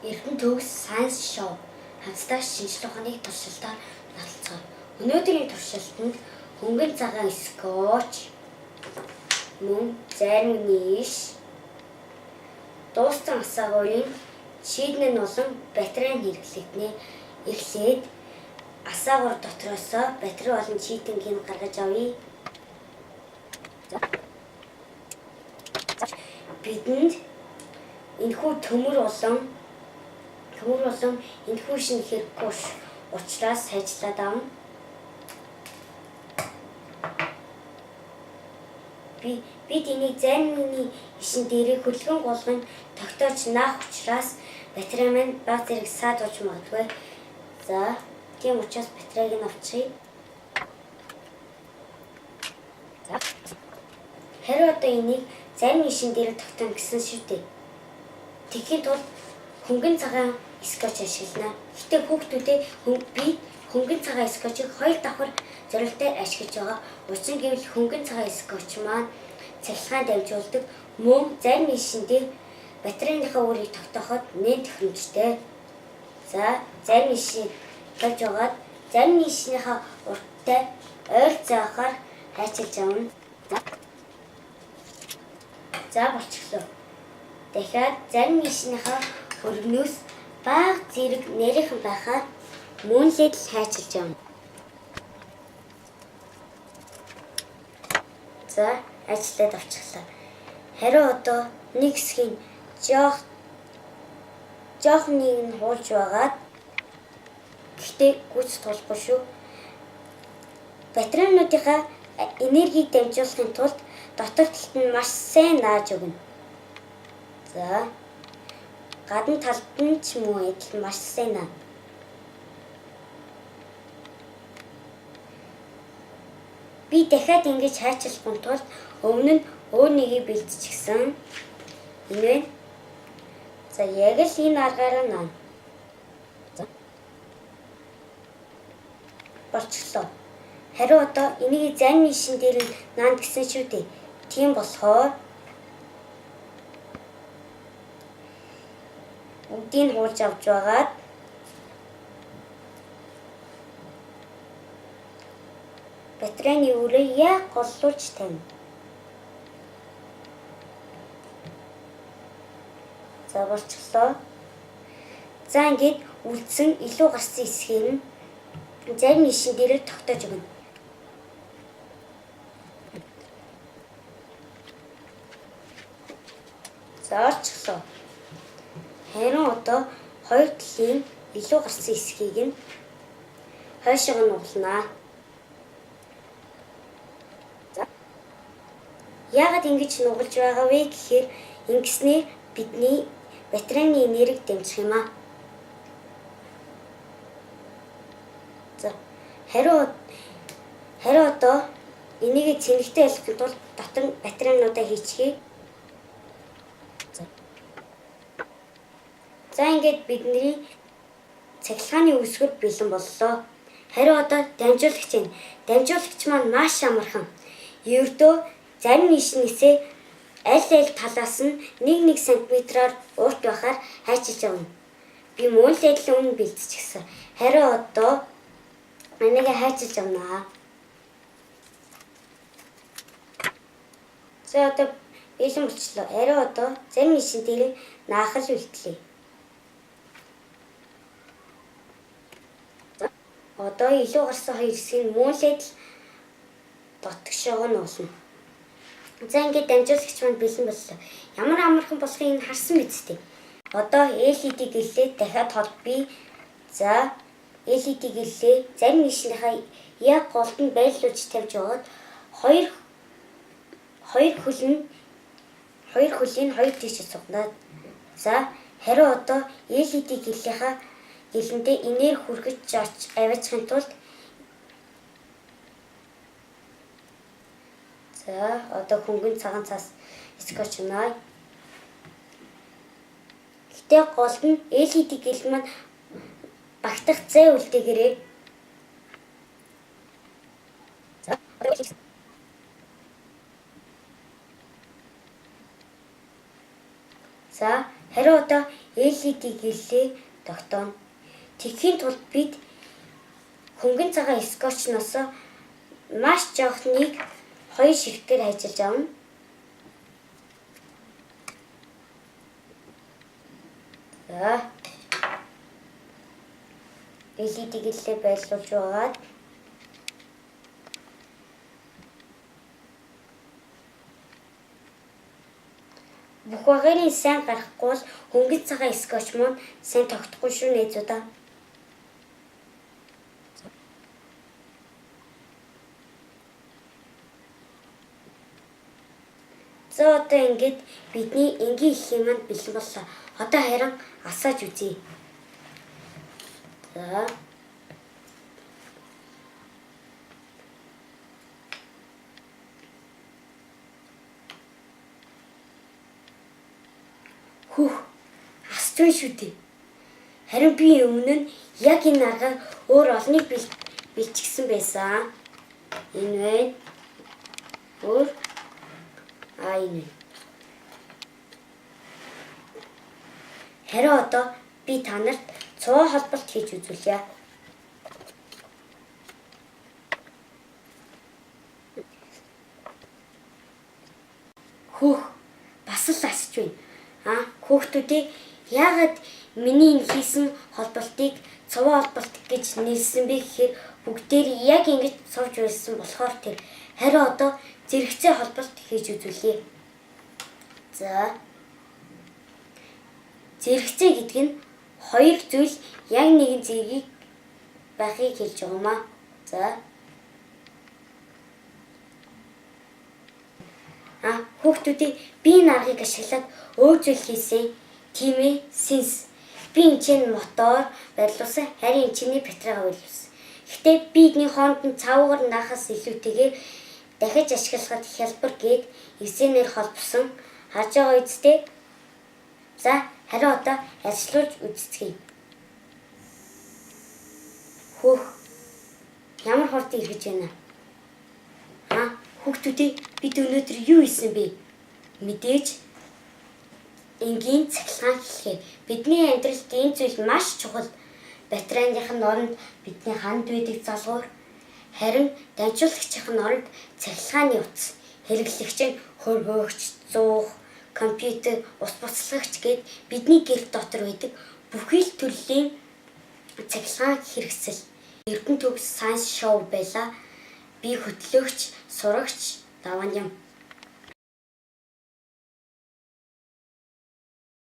Эрдэнэ төгс сайенс шоу хацтай шинжлэх ухааны туршилтаар нотолцоо. Өнөөдрийн туршилтанд хөнгөн цагаан скотч, мөн зарим нийш, дууссан асаагуурын шийднэн болон батарейн хэрэглэгдэнэ. Эхлээд асаагуур дотроос батарей болон шийдэнгийг гаргаж авъя. Бидэнд энэхүү төмөр болон энэхүү шин хэрэггүй учраас сайжлаад авна. Бид энийг зарим ишин дээрээ хөлгөн гулган тогтоож наах учраас батарей маань баг зэрэг саадуулж магадгүй. За, тийм учраас батарейг нь авчихъя. Харин одоо энийг зарим ишин дээр тогтоно гэсэн шүү дээ. Тэгэхэд бол хөнгөн цагаан скотч ашиглана. Гэтэ хүүхдүүдээ би хөнгөн цагаан скотчийг 2 давхар зорилттой ашиглаж байгаа. Учир нь гэвэл хөнгөн цагаан скотч маань цахилгаан дамжуулдаг. Мөн зарим ишин дээр батарейныхаа үрийг тогтооход нэн тохиромжтой. За, зарим ишийг тавьж байгаад зарим ишнийхаа урттай ойр заахаар хайчилж авна. За, болчихлоо. Дахиад зарим ишнийхаа өргөнөөс бага зэрэг нэрийнхэн байхаар мөнлээд л хайчилж авна. За, ажиллаад авчихлаа. Харин одоо нэг хэсгийг жоохныг нь хуулж байгаад гэхдээ гүйц тулахгүй шүү. Батарейнуудынхаа энергийг дамжуулахын тулд дотор талд нь маш сайн нааж өгнө. За, гадна талд нь ч мөн адил маш сайн наа. Би дахиад ингэж хайчилахгүй тулд өмнө нь өөр нэгийг бэлтчихсэн. Энэ вэ? За, яг л энэ аргаараа наа. За, болчихлоо. Харин одоо энийг зарим ишин дээр наана гэсэн шүү дээ. Тийм болохоор бүгдийг хуулж авч байгаад батарейны үрээ яг голлуулж тавина. За, болчихлоо. За, ингээд үлдсэн илүү гарсан хэсгийг нь зарим ишин дээр тогтоож өгнө. За, олчихлоо. Харин одоо хоёр талын илүү гарсан хэсгийг нь хойшоо нь углана. За, яагаад ингэж нугалж байгаа вэ гэхээр ингэснээр бидний батарейны энерги дэмжих юм аа. За, харин одоо энийг цэнэгтэй болгохын тулд дотор батарейнуудаа хийчихье. За, ингээд бидний цахилгааны үсгэр бэлэн боллоо. Харин одоо дамжуулагч байна. Дамжуулагч маань маш амархан. Ердөө зарим ишнээсээ аль талаас нь 1 см-аар урт байхаар хайчилж авна. Би мөн л адил өмнө бэлтчихсэн. Харин одоо энийг хайчилж авнаа. За, одоо бэлэн болчихлоо. Харин одоо зарим ишин дээр наахал үлдлээ. Одоо илүү гарсан хоёр хэсгийг мүүлээд л дотгошоогоо нь уулна. За, ингээд дамжуулагч маань бэлэн боллоо. Ямар амархан болохыг энэ харсан биз дээ. Одоо LED гэлээ дахиад холбъё. За, LED гэлээ зарим ишнийхаа яг голд нь байлуулж тавьж байгаад хоёр хөлийн хоёр тийшээ сугнаад. За, харин одоо LED гэлийнхаа гэлэндээ энерги хүргэж аваачихын тулд за, одоо хөнгөн цагаан цаас скотч наа. Гэтэ голд нь LED гэл маань багтах зай үлдээгээрээ. За, Хариу одоо LED гэлээ тогтооно. Тэгэхийн тулд бид хөнгөн цагаан скотчноос маш жоохныг 2 ширхгээр хайчилж авна. За. LED гэлээ байлуулж байгаад бүх багаарийн сайн гарахгүй бол хөнгөн цагаан скотч маань сайн тогтохгүй шүү нээзүүдаа. За одоо ингээд бидний энгийн их юм бэлэн боллоо. Одоо харин асааж үзье. За. Хүүх, асчгүй шүү дээ. Харин би өмнө нь яг энэ аргаар өөр олныг бэлчгсэн байсан. Энэ вэ? Өөр энэ. Харин одоо би танарт цуваа холболт хийж үзүүлье. Хүүх, бас л асч байна. Хүүхдүүдээ яагаад миний энэ хийсэн холболтыг цуваа холболт гэж нэрсэн бэ гэхээр бүгдээр яг ингэж сувж байсан болохоор тэр. Харин одоо зэрэгцээ холболт хийж үзүүлье. За. Зэрэгцээ гэдэг нь хоёр зүйл яг нэгэн зэргийг байхыг хэлж байгаа юм аа. За. Хүүхдүүдээ би энэ аргыг ашиглаад өөр зүйл хийсэн. Тийм ээ, синс. Би энэ чинь мотор байрлуулсан, харин энэ чинь батарейгаа байрлуулсан. Гэхдээ би эдний хооронд нь цаавуугаар наахаас илүүтэйгээр дахиж ашиглахад хялбар гээд эсэнээр холбосон. Харж байгаа үсттэй. За, харин одоо ажиллуулж үзцгээе. Хүүх, ямар хурдан эргэж байна. Хүүхдүүдээ бид өнөөдөр юу хийсэн бэ? Мэдээж энгийн цахилгаан хэлхээ. Бидний амьдралд энэ зүйл маш чухал. Батарейныхын оронд бидний ханд байдаг залгуур, харин дамжуулагчийн оронд цахилгааны утас, хэрэглэгч нь хөргөөгч, зуух, компьютер, ус буцалгагч гээд бидний гэрт дотор байдаг бүхий л төрлийн цахилгаан хэрэгсэл. Эрдэнэ төгс сайенс шоу байла. Би хөтлөгч, сурагч, даван юм.